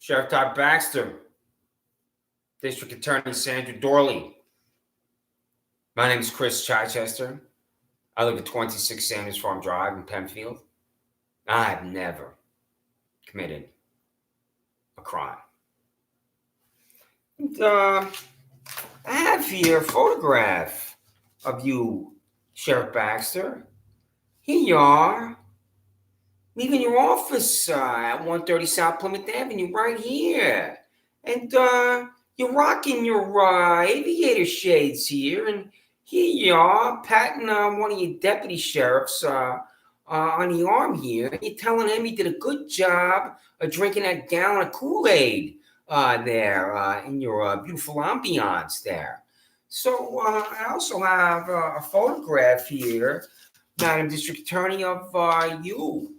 Sheriff Todd Baxter, District Attorney Sandra Doorley. My name is Chris Chichester. I live at 26 Sanders Farm Drive in Penfield. I have never committed a crime. And, I have here a photograph of you, Sheriff Baxter. Here you are, leaving your office at 130 South Plymouth Avenue right here. And you're rocking your aviator shades here. And here you are, patting one of your deputy sheriffs on the arm here. And you're telling him he did a good job of drinking that gallon of Kool-Aid there in your beautiful ambiance there. So I also have a photograph here, Madam District Attorney, of you.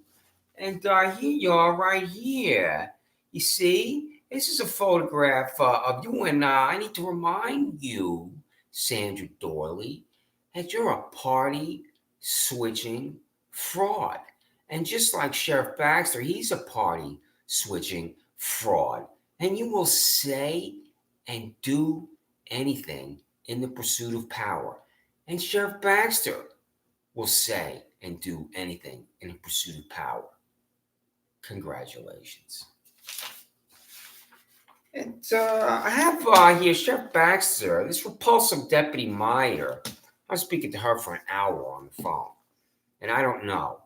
And here you are right here. You see, this is a photograph of you, and I need to remind you, Sandra Doorley, that you're a party-switching fraud. And just like Sheriff Baxter, he's a party-switching fraud. And you will say and do anything in the pursuit of power. And Sheriff Baxter will say and do anything in the pursuit of power. Congratulations. And I have here Sheriff Baxter, this repulsive Deputy Meyer. I was speaking to her for an hour on the phone. And I don't know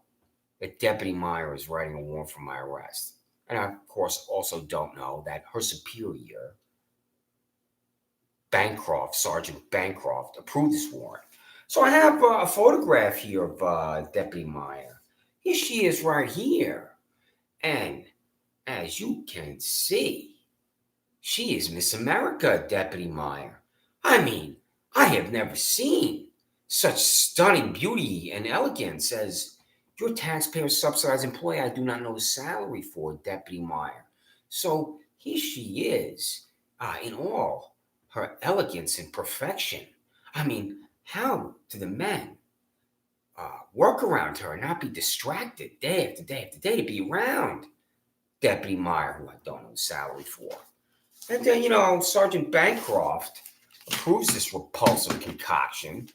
that Deputy Meyer is writing a warrant for my arrest. And I, of course, also don't know that her superior, Sergeant Bancroft, approved this warrant. So I have a photograph here of Deputy Meyer. Here she is right here. And as you can see, she is Miss America, Deputy Meyer. I mean, I have never seen such stunning beauty and elegance as your taxpayer-subsidized employee. I do not know the salary for, Deputy Meyer. So here she is in all her elegance and perfection. I mean, how do the men work around her and not be distracted day after day after day to be around Deputy Meyer, who I don't know the salary for? And then, Sergeant Bancroft approves this repulsive concoction,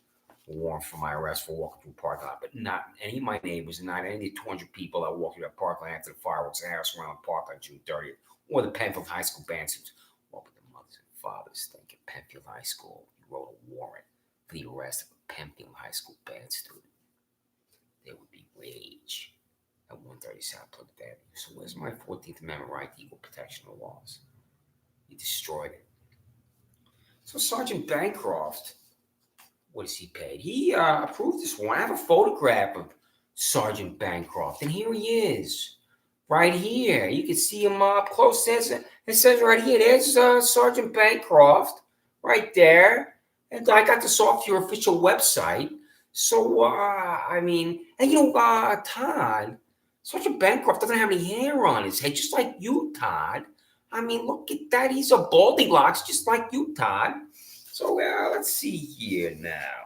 a warrant for my arrest for walking through the parking lot, but not any of my neighbors, not any of the 200 people that walked through that parking lot after the fireworks and house around the park on June 30th, or the Penfield High School band students. What would the mothers and fathers think at Penfield High School? You wrote a warrant for the arrest of a Penfield High School band student. There would be rage at 130 South Plymouth Avenue. So where's my 14th Amendment right to equal protection of laws? You destroyed it. So Sergeant Bancroft, what is he paid? He approved this warrant. I have a photograph of Sergeant Bancroft, and here he is, right here. You can see him up close. It says right here, there's Sergeant Bancroft, right there. And I got this off your official website. So, Todd, Sergeant Bancroft doesn't have any hair on his head, just like you, Todd. I mean, look at that. He's a baldy locks, just like you, Todd. So, let's see here now.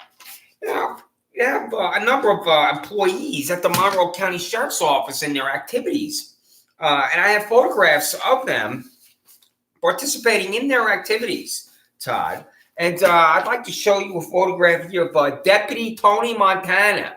You have a number of employees at the Monroe County Sheriff's Office and their activities. And I have photographs of them participating in their activities, Todd. And I'd like to show you a photograph here of Deputy Tony Montana.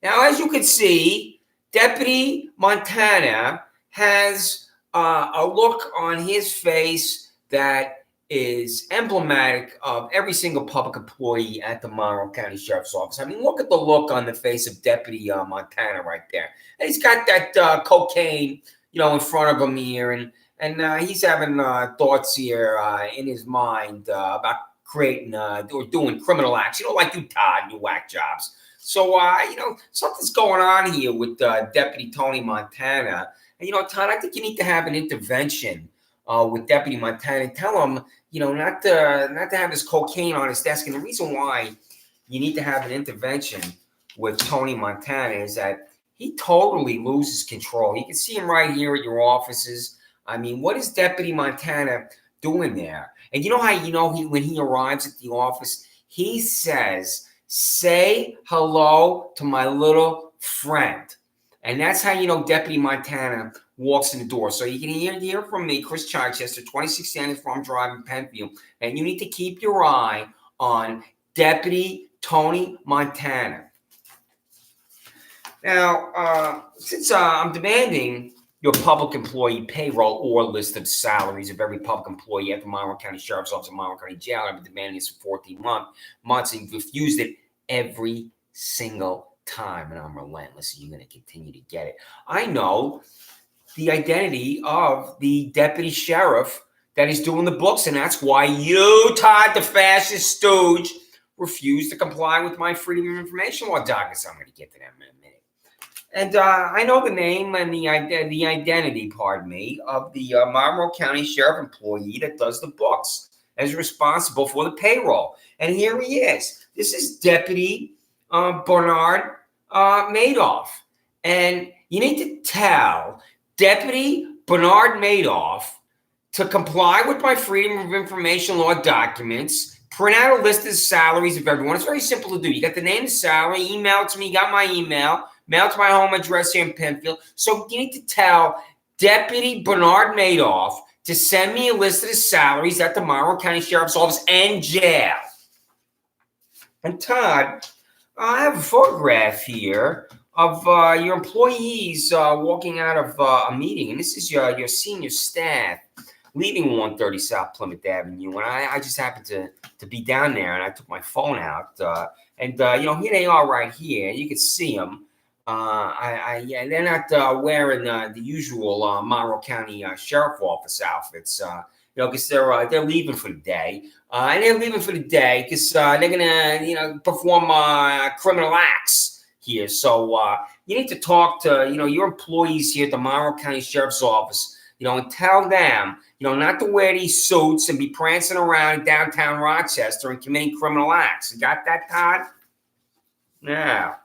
Now, as you can see, Deputy Montana has a look on his face that is emblematic of every single public employee at the Monroe County Sheriff's Office. I mean, look at the look on the face of Deputy Montana right there. And he's got that cocaine, in front of him here. And he's having thoughts here in his mind about creating or doing criminal acts, like you, Todd, you whack jobs. So, something's going on here with Deputy Tony Montana. And, Todd, I think you need to have an intervention with Deputy Montana and tell him, not to have his cocaine on his desk. And the reason why you need to have an intervention with Tony Montana is that he totally loses control. You can see him right here at your offices. I mean, what is Deputy Montana doing there? And you know how when he arrives at the office, he says, "Say hello to my little friend." And that's how Deputy Montana walks in the door. So you can hear from me, Chris Chichester, 26 Sanders Farm Drive in Penfield. And you need to keep your eye on Deputy Tony Montana. Now, since I'm demanding your public employee payroll or list of salaries of every public employee at the Monroe County Sheriff's Office and Monroe County Jail, I've been demanding this for 14 months, and you've refused it every single time, and I'm relentless, and you're going to continue to get it. I know the identity of the deputy sheriff that is doing the books, and that's why you, Todd, the fascist stooge, refused to comply with my Freedom of Information Law documents. I'm going to get to them in a minute. And I know the name and the identity, of the Monroe County Sheriff employee that does the books, and is responsible for the payroll. And here he is. This is Deputy Bernard Madoff. And you need to tell Deputy Bernard Madoff to comply with my Freedom of Information Law documents, print out a list of salaries of everyone. It's very simple to do. You got the name and salary, email it to me, you got my email, mail to my home address here in Penfield. So you need to tell Deputy Bernard Madoff to send me a list of the salaries at the Monroe County Sheriff's Office and jail. And Todd, I have a photograph here of your employees walking out of a meeting. And this is your senior staff leaving 130 South Plymouth Avenue. And I just happened to be down there, and I took my phone out. And here they are right here. You can see them. They're not wearing the usual Monroe County Sheriff Office outfits, because they're leaving for the day, and they're leaving for the day because they're gonna perform criminal acts here. So you need to talk to your employees here at the Monroe County Sheriff's Office, and tell them not to wear these suits and be prancing around in downtown Rochester and committing criminal acts. You got that, Todd? Now.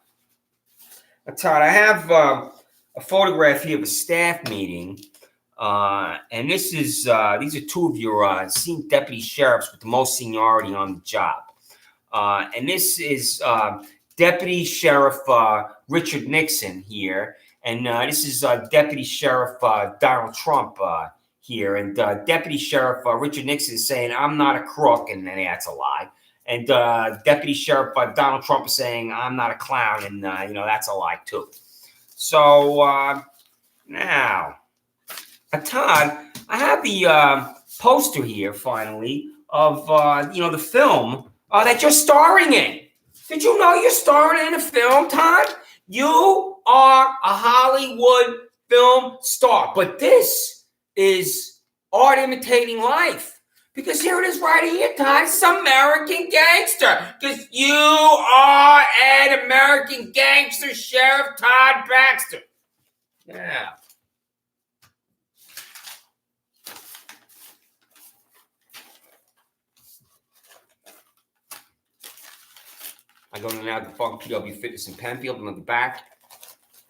Todd, I have a photograph here of a staff meeting, and this is these are two of your senior deputy sheriffs with the most seniority on the job. And this is Deputy Sheriff Richard Nixon here, and this is Deputy Sheriff Donald Trump here. And Deputy Sheriff Richard Nixon is saying, "I'm not a crook," and that's a lie. And Deputy Sheriff Donald Trump is saying, "I'm not a clown," and that's a lie too. So now, Todd, I have the poster here finally of the film that you're starring in. Did you know you're starring in a film, Todd? You are a Hollywood film star, but this is art imitating life. Because here it is right here, Todd. It's American Gangster. Because you are an American Gangster, Sheriff Todd Baxter. Yeah. I go to now the Funk PW Fitness in Penfield, and on the back,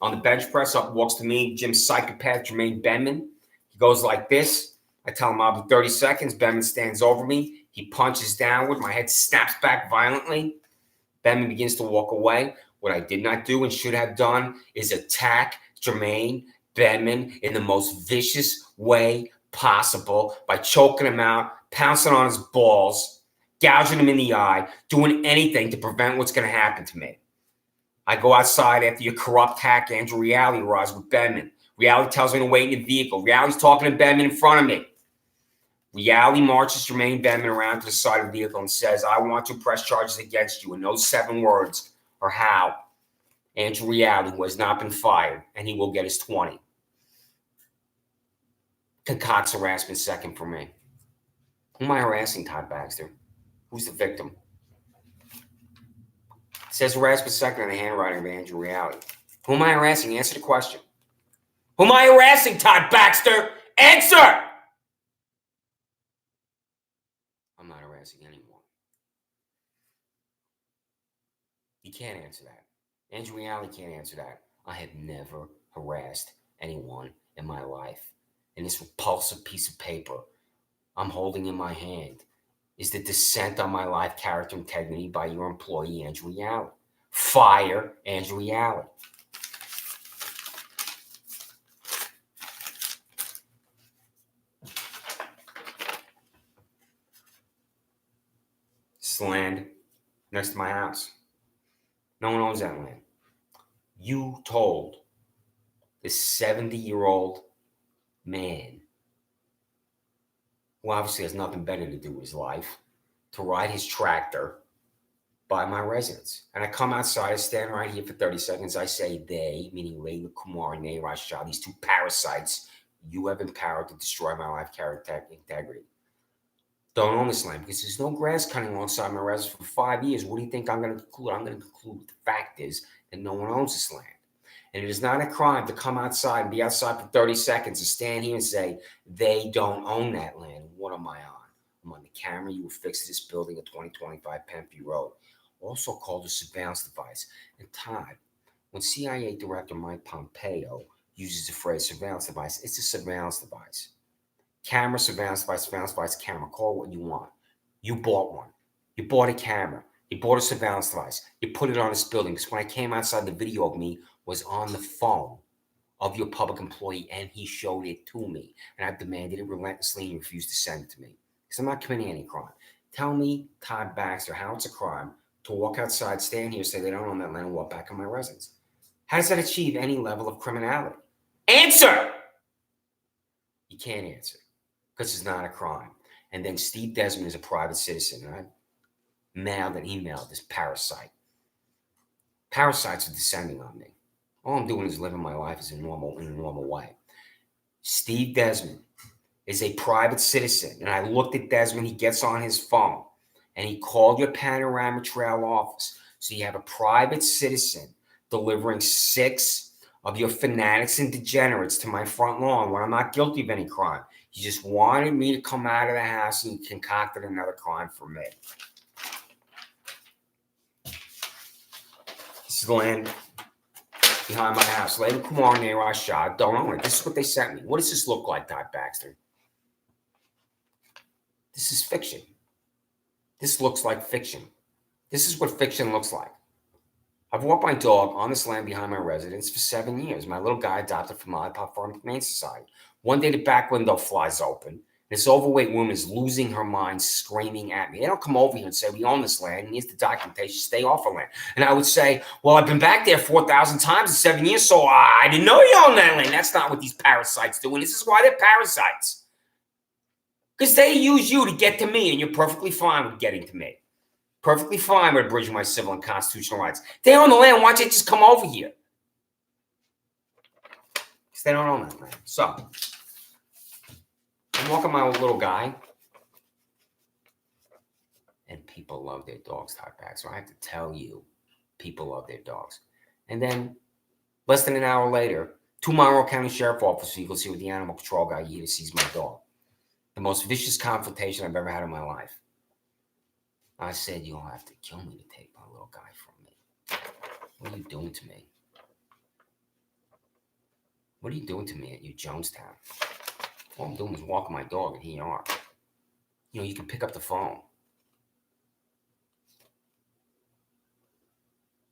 on the bench press, up walks to me, Jim Psychopath Jermaine Benman. He goes like this. I tell him I'll be 30 seconds. Benman stands over me. He punches downward. My head snaps back violently. Benman begins to walk away. What I did not do and should have done is attack Jermaine Benman in the most vicious way possible by choking him out, pouncing on his balls, gouging him in the eye, doing anything to prevent what's going to happen to me. I go outside after your corrupt hack, Andrew Reale, arrives with Benman. Reale tells me to wait in the vehicle. Reale's talking to Benman in front of me. Reale marches Jermaine Benman around to the side of the vehicle and says, "I want to press charges against you." And those 7 words are how Andrew Reale, who has not been fired, and he will get his 20, concocts harassment second for me. Who am I harassing, Todd Baxter? Who's the victim? It says harassment second in the handwriting of Andrew Reale. Who am I harassing? Answer the question. Who am I harassing, Todd Baxter? Answer! I'm not harassing anyone. You can't answer that. Andrew Reale can't answer that. I have never harassed anyone in my life. And this repulsive piece of paper I'm holding in my hand is the descent on my life, character, integrity by your employee, Andrew Reale. Fire Andrew Reale. the land next to my house. No one owns that land. You told this 70-year-old man, who obviously has nothing better to do with his life, to ride his tractor by my residence. And I come outside, I stand right here for 30 seconds. I say they, meaning Layla Kumar and Neeraj Shah, these two parasites you have empowered to destroy my life, character, integrity. Don't own this land because there's no grass cutting alongside my residence for 5 years. What do you think I'm going to conclude? I'm going to conclude the fact is that no one owns this land. And it is not a crime to come outside and be outside for 30 seconds and stand here and say, they don't own that land. What am I on? I'm on the camera you affixed to this building at 2025 Penview Road, also called a surveillance device. And Todd, when CIA Director Mike Pompeo uses the phrase surveillance device, it's a surveillance device. Camera, surveillance device, camera. Call it what you want. You bought one. You bought a camera. You bought a surveillance device. You put it on this building. Because when I came outside, the video of me was on the phone of your public employee, and he showed it to me. And I've demanded it relentlessly, and he refused to send it to me. Because I'm not committing any crime. Tell me, Todd Baxter, how it's a crime to walk outside, stand here, say they don't own that land, and walk back in my residence. How does that achieve any level of criminality? Answer! You can't answer. Because it's not a crime. And then Steve Desmond is a private citizen. And I mailed and emailed this parasite. Parasites are descending on me. All I'm doing is living my life in a normal way. Steve Desmond is a private citizen. And I looked at Desmond. He gets on his phone. And he called your Panorama Trail office. So you have a private citizen delivering 6 of your fanatics and degenerates to my front lawn when I'm not guilty of any crime. You just wanted me to come out of the house and you concocted another crime for me. This is the land behind my house. Layla Kumar and Neeraj Shah don't own it. This is what they sent me. What does this look like, Todd Baxter? This is fiction. This looks like fiction. This is what fiction looks like. I've walked my dog on this land behind my residence for 7 years. My little guy adopted from Lollipop Farm Humane Society. One day the back window flies open. This overweight woman is losing her mind, screaming at me. They don't come over here and say, we own this land, and here's the documentation, stay off our land. And I would say, well, I've been back there 4,000 times in 7 years, so I didn't know you owned that land. That's not what these parasites do, and this is why they're parasites. Because they use you to get to me, and you're perfectly fine with getting to me. Perfectly fine with abridging my civil and constitutional rights. They own the land, why don't you just come over here? Because they don't own that land. So, I'm walking my little guy, and people love their dogs, Todd Baxter. So I have to tell you, people love their dogs. And then, less than an hour later, 2 Monroe County Sheriff Officer vehicles here with the animal control guy here to seize my dog. The most vicious confrontation I've ever had in my life. I said, you'll have to kill me to take my little guy from me. What are you doing to me? What are you doing to me at your Jonestown? All I'm doing is walking my dog, and here you are. You know, you can pick up the phone.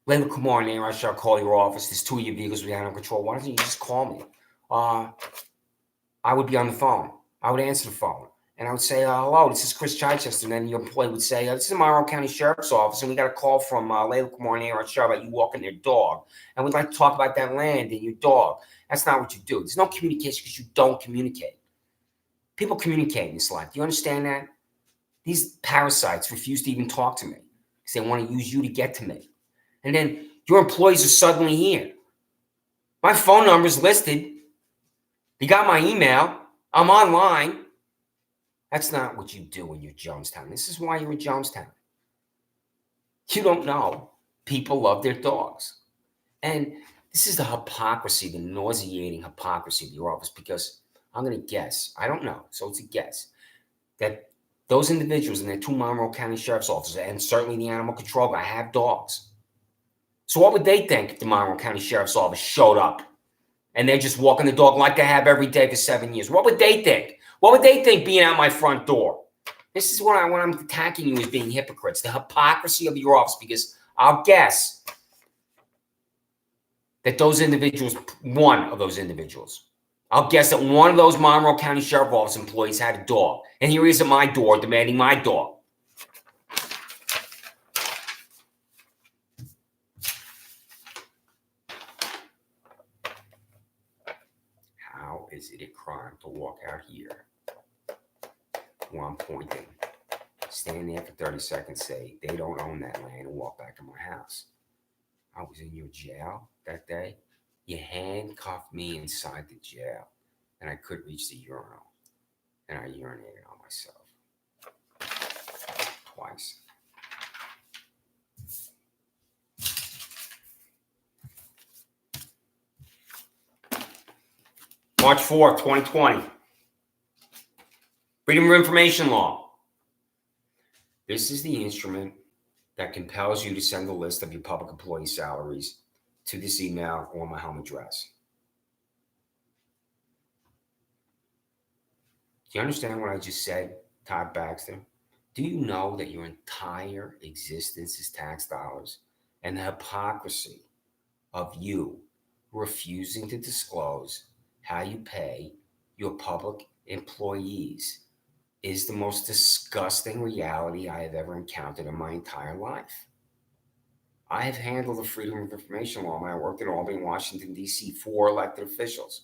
Layla Kumar and I shall call your office. There's 2 of your vehicles we have under control. Why don't you just call me? I would be on the phone. I would answer the phone. And I would say, hello, this is Chris Chichester. And then your employee would say, this is the Monroe County Sheriff's Office, and we got a call from Layla Kumar and Neeraj Shah about you walking their dog. And we'd like to talk about that land and your dog. That's not what you do. There's no communication because you don't communicate. People communicate in this life. Do you understand that? These parasites refuse to even talk to me because they want to use you to get to me. And then your employees are suddenly here. My phone number is listed. You got my email. I'm online. That's not what you do when you're Jonestown. This is why you're in Jonestown. You don't know. People love their dogs. And this is the hypocrisy, the nauseating hypocrisy of your office, because I'm going to guess, I don't know, so it's a guess, that those individuals in the 2 Monroe County Sheriff's Office, and certainly the animal control guy, have dogs. So what would they think if the Monroe County Sheriff's Office showed up and they're just walking the dog like they have every day for 7 years? What would they think? What would they think being out my front door? This is what I'm attacking you as being hypocrites, the hypocrisy of your office, because I'll guess that those individuals, one of those individuals, I'll guess that one of those Monroe County Sheriff Office employees had a dog. And here he is at my door demanding my dog. is it a crime to walk out here while I'm pointing, stand there for 30 seconds, say they don't own that land, and walk back to my house? I was in your jail that day. You handcuffed me inside the jail, and I couldn't reach the urinal, and I urinated on myself twice. March 4th, 2020. Freedom of Information Law. This is the instrument that compels you to send a list of your public employee salaries to this email or my home address. Do you understand what I just said, Todd Baxter? Do you know that your entire existence is tax dollars? And the hypocrisy of you refusing to disclose how you pay your public employees is the most disgusting reality I have ever encountered in my entire life. I have handled the Freedom of Information Law when I worked at Albany, Washington, D.C. for elected officials.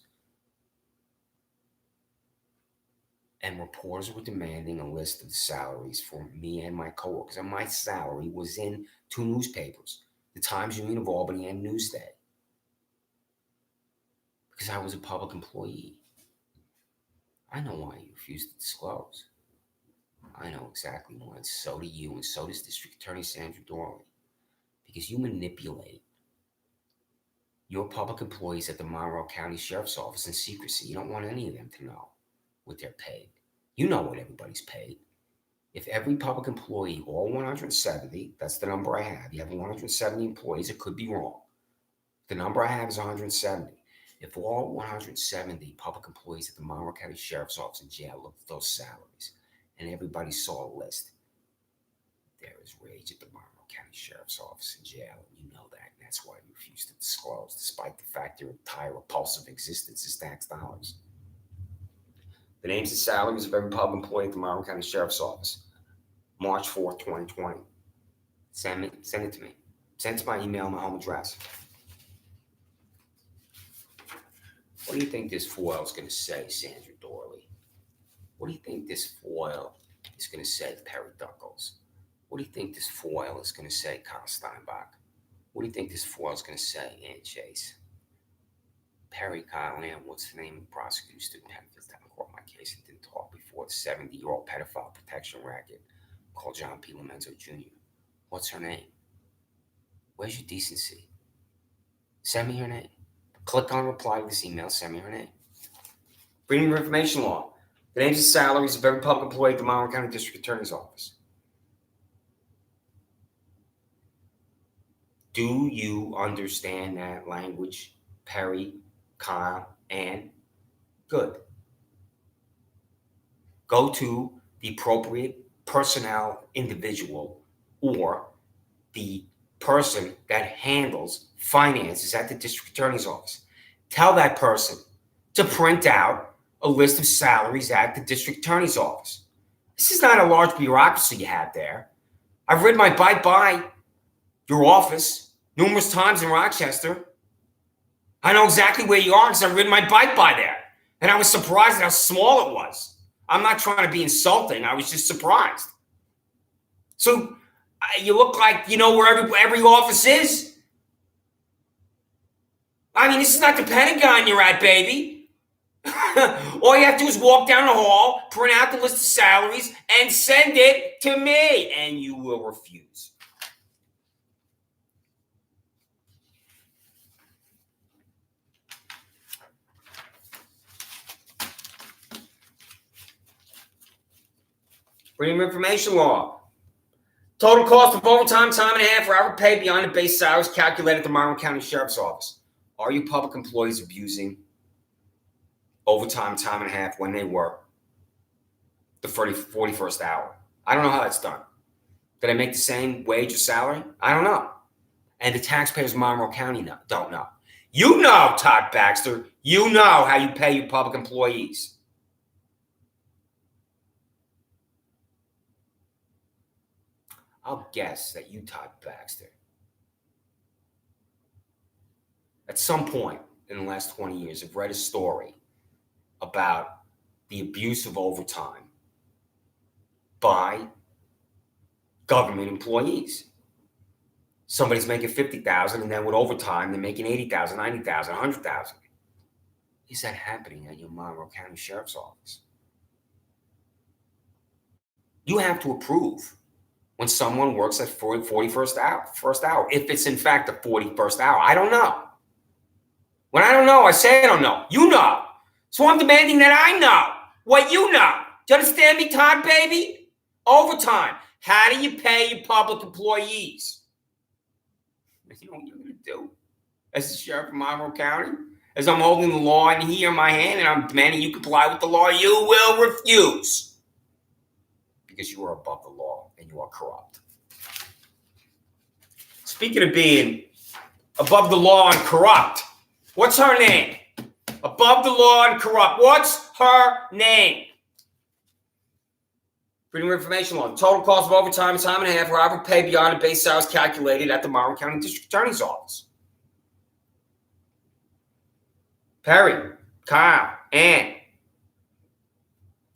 And reporters were demanding a list of the salaries for me and my coworkers. And my salary was in two newspapers, the Times Union of Albany and Newsday, because I was a public employee. I know why you refused to disclose. I know exactly why, and so do you, and so does District Attorney Sandra Doorley. Because you manipulate your public employees at the Monroe County Sheriff's Office in secrecy. You don't want any of them to know what they're paid. You know what everybody's paid. If every public employee, all 170, that's the number I have. You have 170 employees, it could be wrong. The number I have is 170. If all 170 public employees at the Monroe County Sheriff's Office in jail looked at those salaries and everybody saw a list, there is rage at the Monroe County Sheriff's Office in jail, and you know that, and that's why you refuse to disclose, despite the fact your entire repulsive existence is tax dollars. The names and salaries of every public employee at the Monroe County Sheriff's Office. March 4th, 2020. Send it to me. Send it to my email, my home address. What do you think this foil is going to say, Sandra Doorley? What do you think this foil is going to say, Perry Duckles? What do you think this foil is going to say, Kyle Steinbach? What do you think this foil is going to say, Ann Chase? Perry, Kyle, Ann, what's the name of the prosecutor student had this time court my case and didn't talk before the 70-year-old pedophile protection racket called John P. Lomenzo Jr.? What's her name? Where's your decency? Send me her name. Click on reply to this email, send me her name. Freedom of Information Law. The names and salaries of every public employee at the Monroe County District Attorney's Office. Do you understand that language, Perry, Kyle, Ann? Good. Go to the appropriate personnel individual or the person that handles finances at the district attorney's office. Tell that person to print out a list of salaries at the district attorney's office. This is not a large bureaucracy you have there. I've ridden my bike by your office numerous times in Rochester. I know exactly where you are because I've ridden my bike by there. And I was surprised at how small it was. I'm not trying to be insulting. I was just surprised. So you look like you know where every office is. I mean, this is not the Pentagon you're at, baby. All you have to do is walk down the hall, print out the list of salaries, and send it to me. And you will refuse. Freedom of Information Law. Total cost of overtime, time and a half for hour pay beyond the base salaries calculated at the Monroe County Sheriff's Office. Are your public employees abusing overtime, time and a half when they work the 41st hour? I don't know how that's done. Did I make the same wage or salary? I don't know. And the taxpayers of Monroe County don't know. You know, Todd Baxter. You know how you pay your public employees. I'll guess that you, Todd Baxter, at some point in the last 20 years have read a story about the abuse of overtime by government employees. Somebody's making $50,000, and then with overtime, they're making $80,000, $90,000, $100,000. Is that happening at your Monroe County Sheriff's Office? You have to approve when someone works at 41st hour, first hour, if it's in fact the 41st hour. I don't know. When I don't know, I say I don't know. You know. So I'm demanding that I know what you know. Do you understand me, Todd, baby? Overtime. How do you pay your public employees? You know what you're going to do as the sheriff of Monroe County? As I'm holding the law in here in my hand and I'm demanding you comply with the law, you will refuse. Because you are above the law and you are corrupt. Speaking of being above the law and corrupt, what's her name? Above the law and corrupt. What's her name? Freedom of Information Law. The total cost of overtime is time and a half, however pay beyond the base salary calculated at the Monroe County District Attorney's Office. Perry, Kyle, Ann.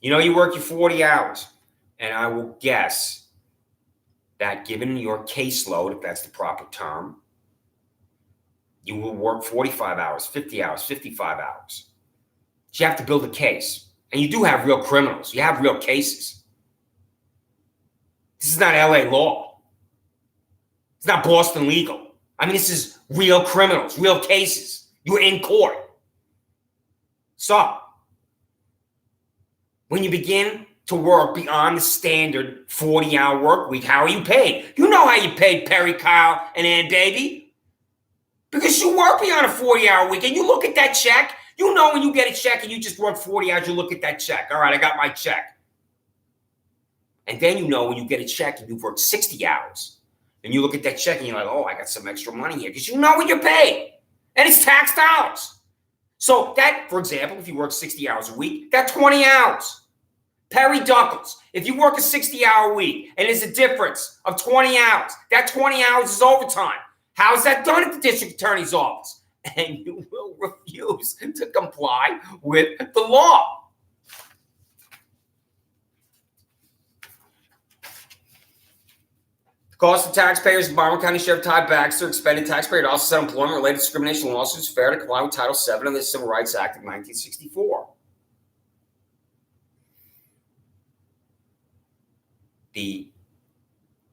You know you work your 40 hours. And I will guess that given your caseload, if that's the proper term, you will work 45 hours, 50 hours, 55 hours. So you have to build a case. And you do have real criminals. You have real cases. This is not LA law. It's not Boston legal. I mean, this is real criminals, real cases. You're in court. So, when you begin to work beyond the standard 40-hour work week, how are you paid? You know how you paid Perry, Kyle, and Ann, baby. Because you work beyond a 40-hour week, and you look at that check. You know when you get a check and you just work 40 hours, you look at that check. All right, I got my check. And then you know when you get a check and you've worked 60 hours, and you look at that check and you're like, oh, I got some extra money here. Because you know when you're paid. And it's tax dollars. So that, for example, if you work 60 hours a week, that's 20 hours. Perry Duckles, if you work a 60-hour week and there's a difference of 20 hours, that 20 hours is overtime. How is that done at the district attorney's office? And you will refuse to comply with the law. The cost of taxpayers of Monroe County Sheriff Todd Baxter expended taxpayer to offset employment-related discrimination lawsuits fair to comply with Title VII of the Civil Rights Act of 1964. The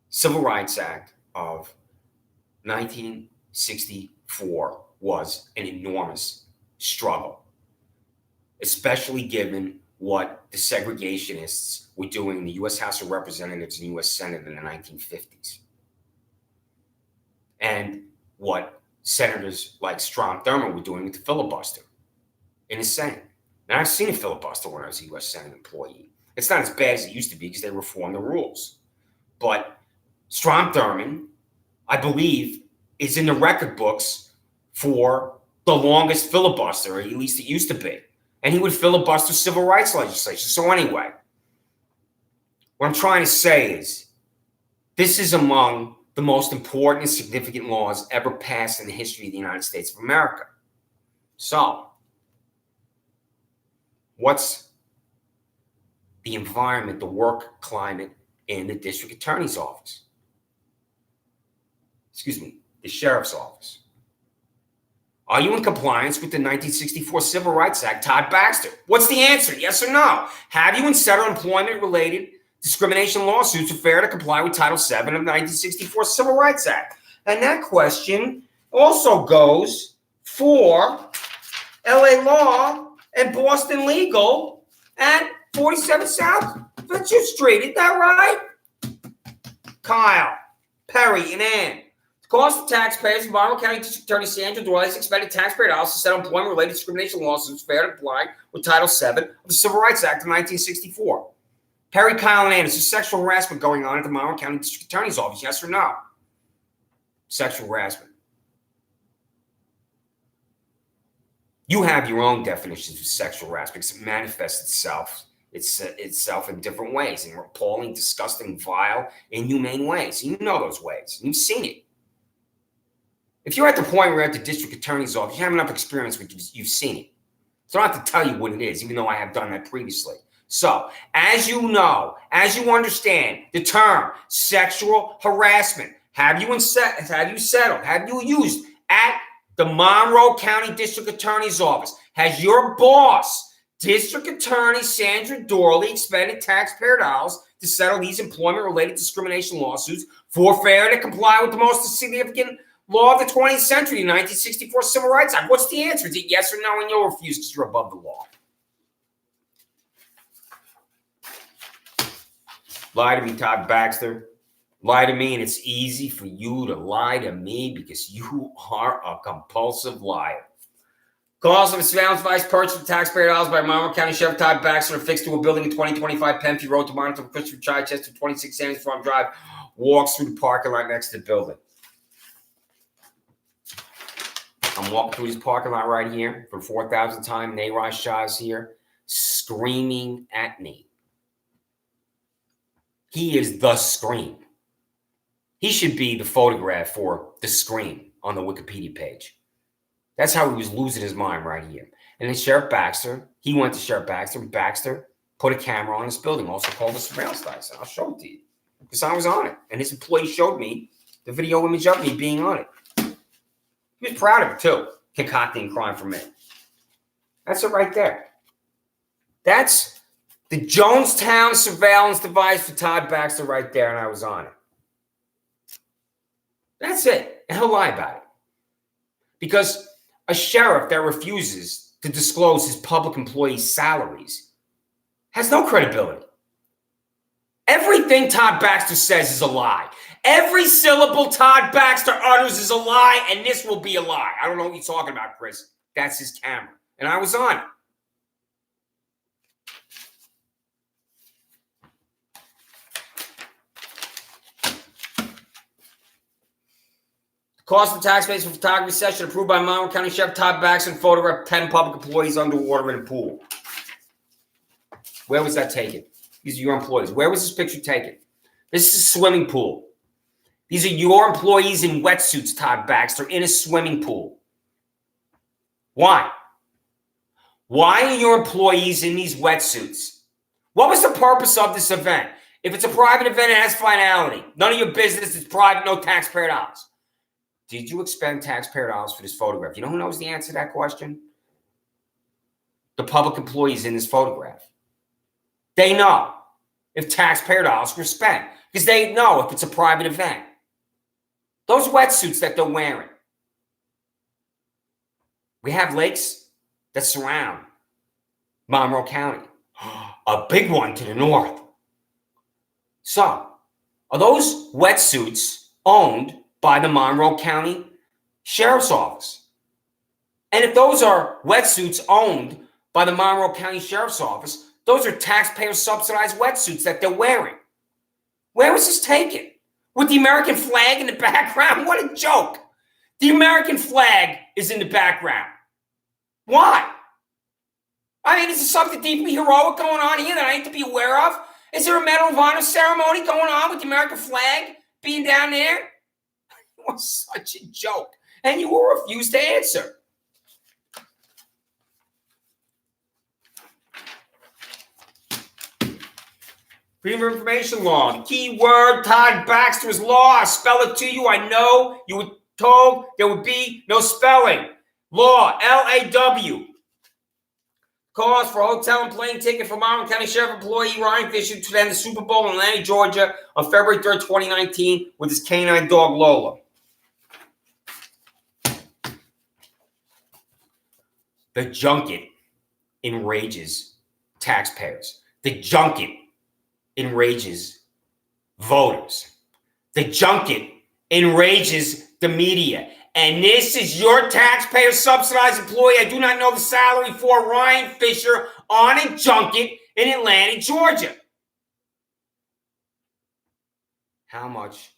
Civil Rights Act of 1964 was an enormous struggle, especially given what the segregationists were doing in the U.S. House of Representatives and U.S. Senate in the 1950s. And what senators like Strom Thurmond were doing with the filibuster in the Senate. And I've seen a filibuster when I was a U.S. Senate employee. It's not as bad as it used to be because they reformed the rules. But Strom Thurmond, I believe, is in the record books for the longest filibuster, or at least it used to be. And he would filibuster civil rights legislation. So anyway, what I'm trying to say is this is among the most important and significant laws ever passed in the history of the United States of America. So, what's the environment, the work climate in the district attorney's office? Excuse me, the sheriff's office. Are you in compliance with the 1964 Civil Rights Act, Todd Baxter? What's the answer? Yes or no? Have you settled employment-related discrimination lawsuits are fair to comply with Title VII of the 1964 Civil Rights Act? And that question also goes for LA Law and Boston Legal at 47 South Fitchett Street. Is that right? Kyle, Perry, and Ann. The cost of taxpayers of Monroe County District Attorney Sandra Doorley expended taxpayer dollars to settle employment-related discrimination lawsuits fair to comply with Title VII of the Civil Rights Act of 1964. Perry, Kyle, and Ann, is there sexual harassment going on at the Monroe County District Attorney's Office? Yes or no? Sexual harassment. You have your own definitions of sexual harassment because it manifests itself in different ways, in appalling, disgusting, vile, inhumane ways. You know those ways. You've seen it. If you're at the point where you're at the district attorney's office, you have enough experience with it, you've seen it. So I don't have to tell you what it is, even though I have done that previously. So, as you know, as you understand the term sexual harassment, have you settled, have you used at the Monroe County District Attorney's Office? Has your boss, District Attorney Sandra Doorley, expended taxpayer dollars to settle these employment-related discrimination lawsuits for failure to comply with the most significant law of the 20th century, the 1964 Civil Rights Act? What's the answer? Is it yes or no? And you'll refuse because you're above the law. Lie to me, Todd Baxter. Lie to me, and it's easy for you to lie to me because you are a compulsive liar. Calls of a surveillance device purchased with taxpayer dollars by Monroe County Sheriff Todd Baxter affixed to a building in 2025 Penfield Road to monitor Christopher Chichester, 26 Sanders Farm Drive, walks through the parking lot next to the building. I'm walking through this parking lot right here for the 4,000th time. Nayraj Shah's here, screaming at me. He is the Scream. He should be the photograph for the Scream on the Wikipedia page. That's how he was losing his mind right here. And then Sheriff Baxter, he went to Sheriff Baxter, and Baxter put a camera on his building, also called a surveillance device. And I'll show it to you because I was on it. And his employee showed me the video image of me being on it. He was proud of it too, concocting crime for me. That's it right there. That's the Jonestown surveillance device for Todd Baxter right there, and I was on it. That's it. And he'll lie about it. Because a sheriff that refuses to disclose his public employees' salaries has no credibility. Everything Todd Baxter says is a lie. Every syllable Todd Baxter utters is a lie, and this will be a lie. I don't know what you're talking about, Chris. That's his camera. And I was on it. Cost of taxpayers for photography session approved by Monroe County Sheriff Todd Baxter and photographed 10 public employees underwater in a pool. Where was that taken? These are your employees. Where was this picture taken? This is a swimming pool. These are your employees in wetsuits, Todd Baxter, in a swimming pool. Why? Why are your employees in these wetsuits? What was the purpose of this event? If it's a private event, it has finality. None of your business. It's private, no taxpayer dollars. Did you expend taxpayer dollars for this photograph? You know who knows the answer to that question? The public employees in this photograph. They know if taxpayer dollars were spent because they know if it's a private event. Those wetsuits that they're wearing. We have lakes that surround Monroe County. A big one to the north. So, are those wetsuits owned by the Monroe County Sheriff's Office? And if those are wetsuits owned by the Monroe County Sheriff's Office, those are taxpayer subsidized wetsuits that they're wearing. Where was this taken? With the American flag in the background? What a joke. The American flag is in the background. Why? I mean, is there something deeply heroic going on here that I need to be aware of? Is there a Medal of Honor ceremony going on with the American flag being down there? It was such a joke. And you will refuse to answer. Freedom of Information Law. The key word, Todd Baxter, is law. I spell it to you. I know you were told there would be no spelling. Law, L-A-W. Cause for hotel and plane ticket for Monroe County Sheriff employee Ryan Fisher to attend the Super Bowl in Atlanta, Georgia on February 3rd, 2019 with his canine dog, Lola. The junket enrages taxpayers. The junket enrages voters. The junket enrages the media. And this is your taxpayer subsidized employee. I do not know the salary for Ryan Fisher on a junket in Atlanta, Georgia. How much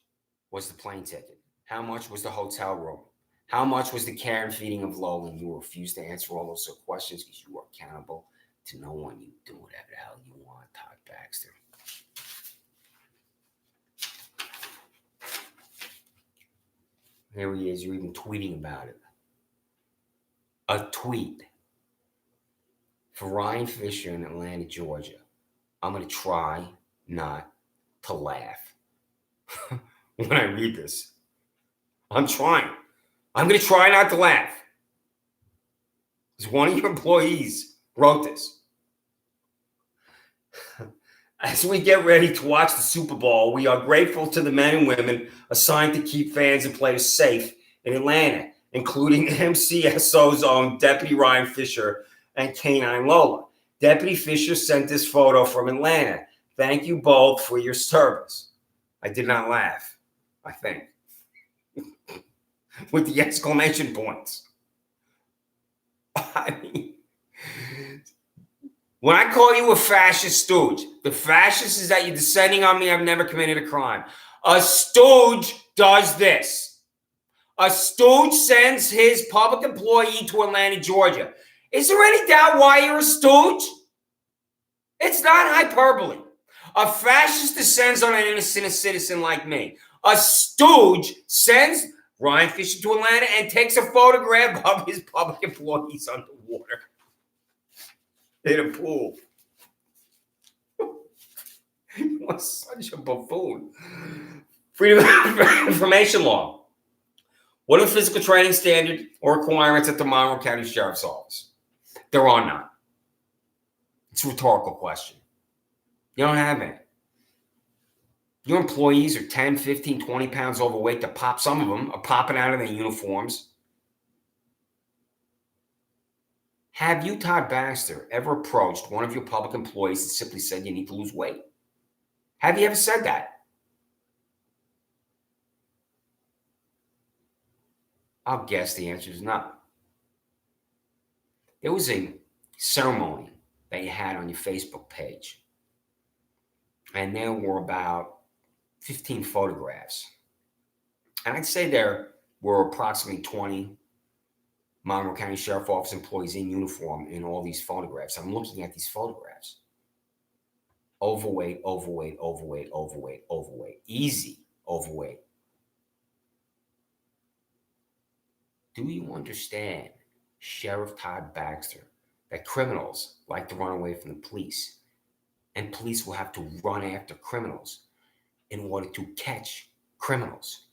was the plane ticket? How much was the hotel room? How much was the care and feeding of Lola? And you refuse to answer all those questions because you are accountable to no one. You do whatever the hell you want, Todd Baxter. Here he is. You're even tweeting about it. A tweet for Ryan Fisher in Atlanta, Georgia. I'm going to try not to laugh when I read this. I'm trying. I'm going to try not to laugh. Because one of your employees wrote this. As we get ready to watch the Super Bowl, we are grateful to the men and women assigned to keep fans and players safe in Atlanta, including MCSO's own Deputy Ryan Fisher and K9 Lola. Deputy Fisher sent this photo from Atlanta. Thank you both for your service. I did not laugh, I think, with the exclamation points. I mean, when I call you a fascist stooge, the fascist is that you're descending on me. I've never committed a crime. A stooge does this. A stooge sends his public employee to Atlanta, Georgia. Is there any doubt why you're a stooge? It's not hyperbole. A fascist descends on an innocent citizen like me. A stooge sends Ryan Fisher to Atlanta and takes a photograph of his public employees underwater in a pool. You are such a buffoon. Freedom of Information Law. What are the physical training standards or requirements at the Monroe County Sheriff's Office? There are none. It's a rhetorical question. You don't have any. Your employees are 10, 15, 20 pounds overweight. Some of them are popping out of their uniforms. Have you, Todd Baxter, ever approached one of your public employees and simply said you need to lose weight? Have you ever said that? I'll guess the answer is no. There was a ceremony that you had on your Facebook page, and there were about 15 photographs. And I'd say there were approximately 20 Monroe County Sheriff's Office employees in uniform in all these photographs. I'm looking at these photographs. Overweight, overweight, overweight, overweight, overweight. Easy overweight. Do you understand, Sheriff Todd Baxter, that criminals like to run away from the police, and police will have to run after criminals in order to catch criminals?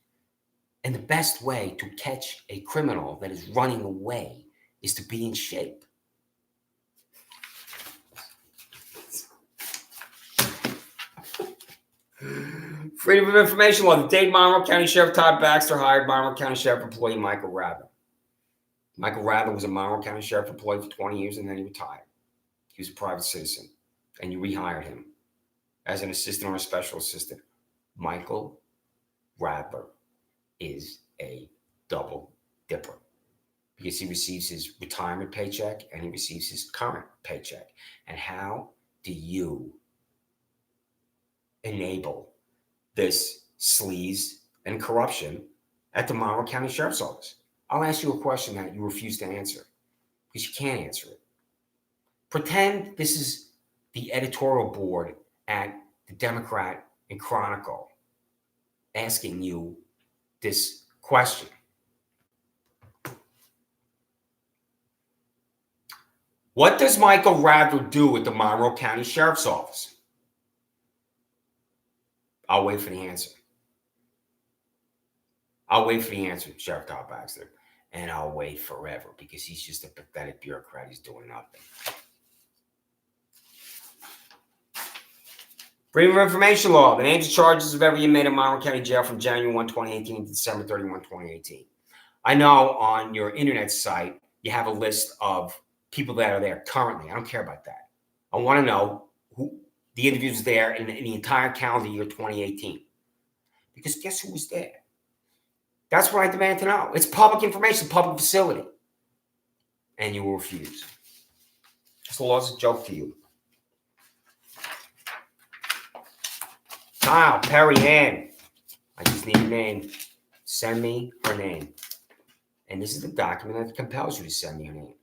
And the best way to catch a criminal that is running away is to be in shape. Freedom of Information Law. The date Monroe County Sheriff Todd Baxter hired Monroe County Sheriff employee Michael Rather. Michael Rather was a Monroe County Sheriff employee for 20 years and then he retired. He was a private citizen and you rehired him as an assistant or a special assistant. Michael Rather is a double dipper because he receives his retirement paycheck and he receives his current paycheck. And how do you enable this sleaze and corruption at the Monroe County Sheriff's Office? I'll ask you a question that you refuse to answer because you can't answer it. Pretend this is the editorial board at the Democrat and Chronicle asking you this question. What does Michael Rather do at the Monroe County Sheriff's Office? I'll wait for the answer. I'll wait for the answer, Sheriff Todd Baxter. And I'll wait forever because he's just a pathetic bureaucrat. He's doing nothing. Freedom of Information Law. The names and charges of every inmate in Monroe County Jail from January 1, 2018 to December 31, 2018. I know on your internet site, you have a list of people that are there currently. I don't care about that. I want to know who the individuals there in the entire calendar year 2018. Because guess who was there? That's what I demand to know. It's public information, public facility. And you will refuse. This law's a joke to you. Kyle, Perry, Ann. I just need a name. Send me her name. And this is the document that compels you to send me her name.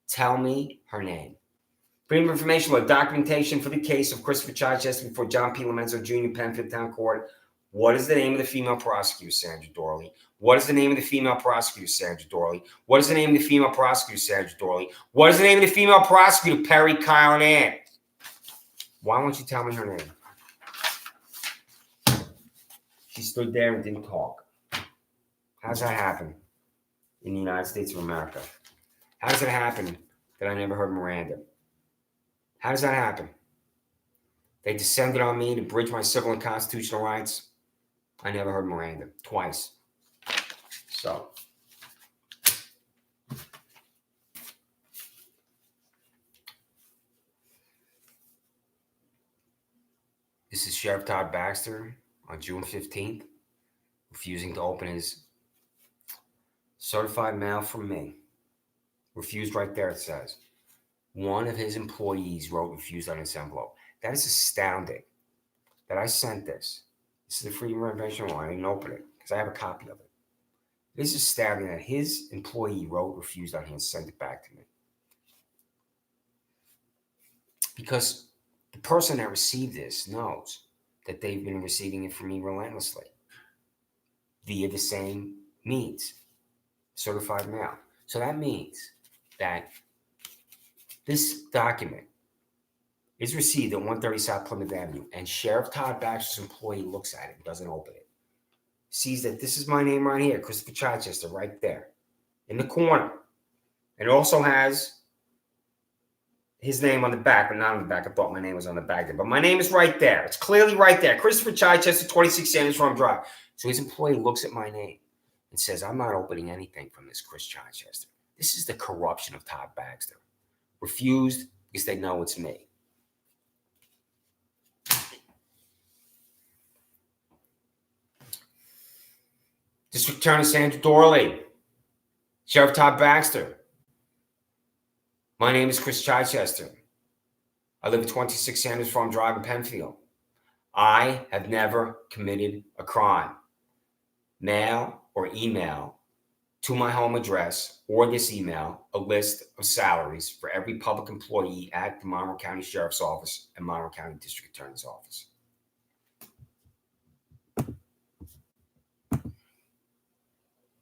Tell me her name. Freedom of Information Law. Documentation for the case of Christopher Chichester before John P. Lomenzo Jr., Penfield Town Court, What is the name of the female prosecutor, Sandra Doorley? What is the name of the female prosecutor, Sandra Doorley? What is the name of the female prosecutor, Sandra Doorley? What is the name of the female prosecutor, Perry, Kyle, and Ann? Why won't you tell me her name? She stood there and didn't talk. How does that happen in the United States of America? How does it happen that I never heard Miranda? How does that happen? They descended on me to bridge my civil and constitutional rights. I never heard Miranda twice. So, this is Sheriff Todd Baxter on June 15th, refusing to open his certified mail from me. Refused right there, it says. One of his employees wrote refused on his envelope. That is astounding that I sent this. This is the Freedom of Information Law. I didn't open it because I have a copy of it. It is astounding that his employee wrote refused on here and sent it back to me. Because the person that received this knows that they've been receiving it from me relentlessly via the same means, certified mail. So that means that this document is received at 130 South Plymouth Avenue, and Sheriff Todd Baxter's employee looks at it and doesn't open it. Sees that this is my name right here, Christopher Chichester, right there in the corner. And it also has his name on the back, but not on the back. I thought my name was on the back there, but my name is right there. It's clearly right there. Christopher Chichester, 26 Sanders Farm Drive. So his employee looks at my name and says, I'm not opening anything from this Chris Chichester. This is the corruption of Todd Baxter. Refused because they know it's me. District Attorney Sandra Doorley, Sheriff Todd Baxter. My name is Chris Chichester. I live at 26 Sanders Farm Drive in Penfield. I have never committed a crime. Mail or email to my home address or this email a list of salaries for every public employee at the Monroe County Sheriff's Office and Monroe County District Attorney's Office.